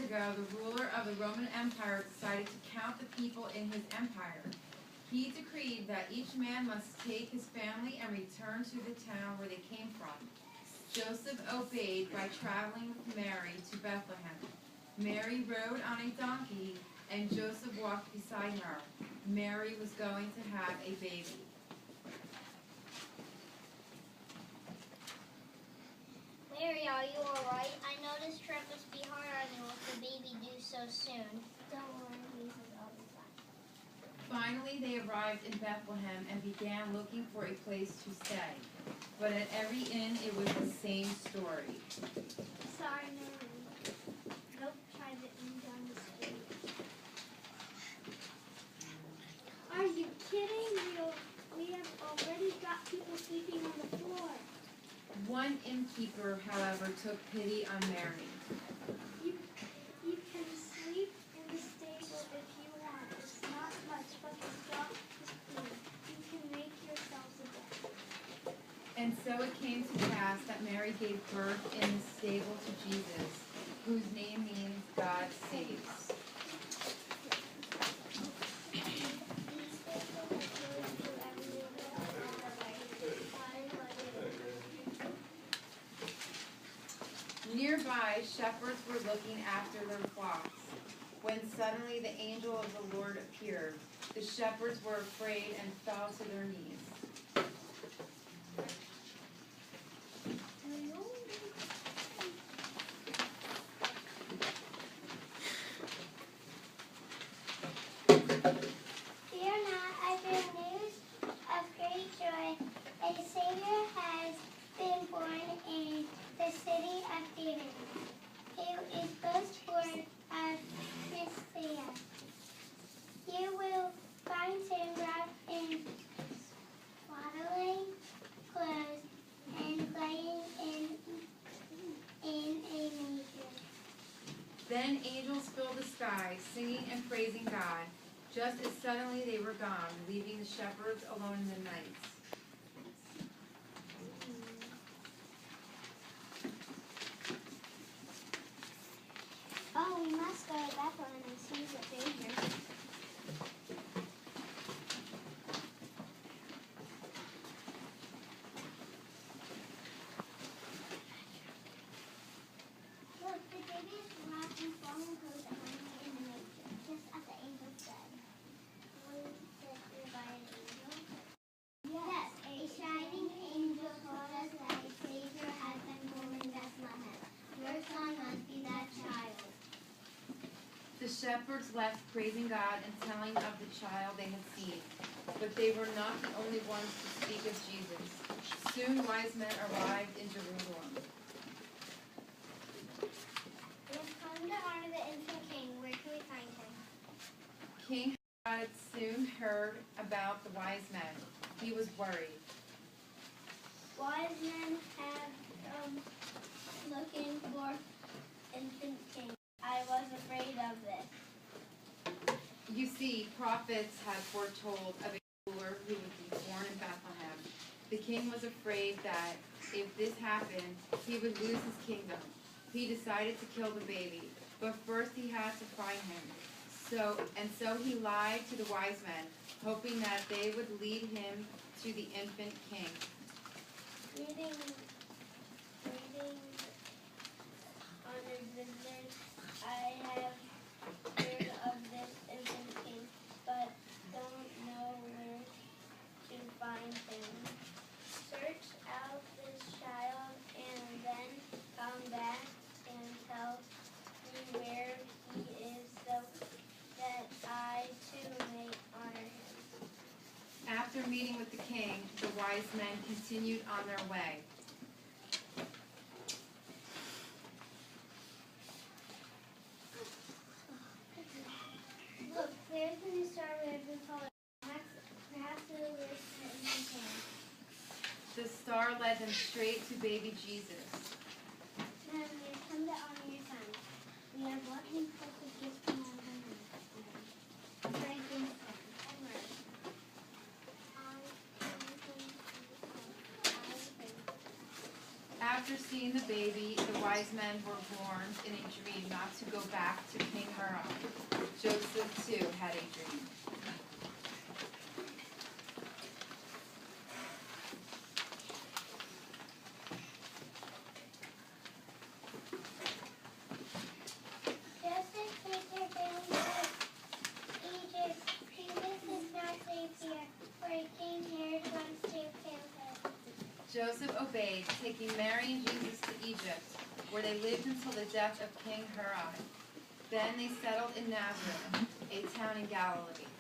ago, the ruler of the Roman Empire decided to count the people in his empire. He decreed that each man must take his family and return to the town where they came from. Joseph obeyed by traveling with Mary to Bethlehem. Mary rode on a donkey, and Joseph walked beside her. Mary was going to have a baby. Mary, are you alright? I know this trip must be hard on you with the baby due so soon. Don't worry, Jesus, I'll be fine. Finally, they arrived in Bethlehem and began looking for a place to stay. But at every inn, it was the same story. Sorry, Mary. Go try the inn down the street. Are you kidding? We have already got people sleeping on the floor. One innkeeper, however, took pity on Mary. You can sleep in the stable if you want. It's not much, but the stock is clean. You can make yourselves a bed. And so it came to pass that Mary gave birth in the stable to Jesus, whose name means God saves. Nearby, shepherds were looking after their flocks, when suddenly the angel of the Lord appeared. The shepherds were afraid and fell to their knees. Fear not, I bring news of great joy. A Savior has been born in the city of David. He is both born of Messiah. You will find him wrapped in swaddling clothes and lying in a manger. Then angels filled the sky, singing and praising God. Just as suddenly they were gone, leaving the shepherds alone in the night. Oh, we must go to Bethlehem and see the baby. Look, the baby is wrapped in swaddling clothes and lying in the manger, just as the angel said. Was it by an angel? Yes, a shining angel told us that a Savior has been born in Bethlehem. Your son must be that child. The shepherds left praising God and telling of the child they had seen. But they were not the only ones to speak of Jesus. Soon wise men arrived in Jerusalem. We have come to honor the infant king. Where can we find him? King Herod soon heard about the wise men. He was worried. Wise men have looking for infant king. I was afraid of this. You see, prophets had foretold of a ruler who would be born in Bethlehem. The king was afraid that if this happened, he would lose his kingdom. He decided to kill the baby, but first he had to find him. So he lied to the wise men, hoping that they would lead him to the infant king. Greetings, honored visitors. I have heard of this infant king, but don't know where to find him. Search out this child and then come back and tell me where he is so that I too may honor him. After meeting with the king, the wise men continued on their way. Look, there's the new star we have been following. Perhaps it will lead to the infant king. The star led them straight to baby Jesus. Ma'am, we have come to honor your son. We have brought him forth with gifts from our home. Frankincense and myrrh. After after seeing the baby, the wise men were warned in a dream not to go back to King Herod. Joseph, too, had a dream. Joseph, take your family to Egypt. Jesus is not safe here, for King Herod wants to kill him. Joseph obeyed, taking Mary and Jesus to Egypt, where they lived until the death of King Herod. Then they settled in Nazareth, a town in Galilee.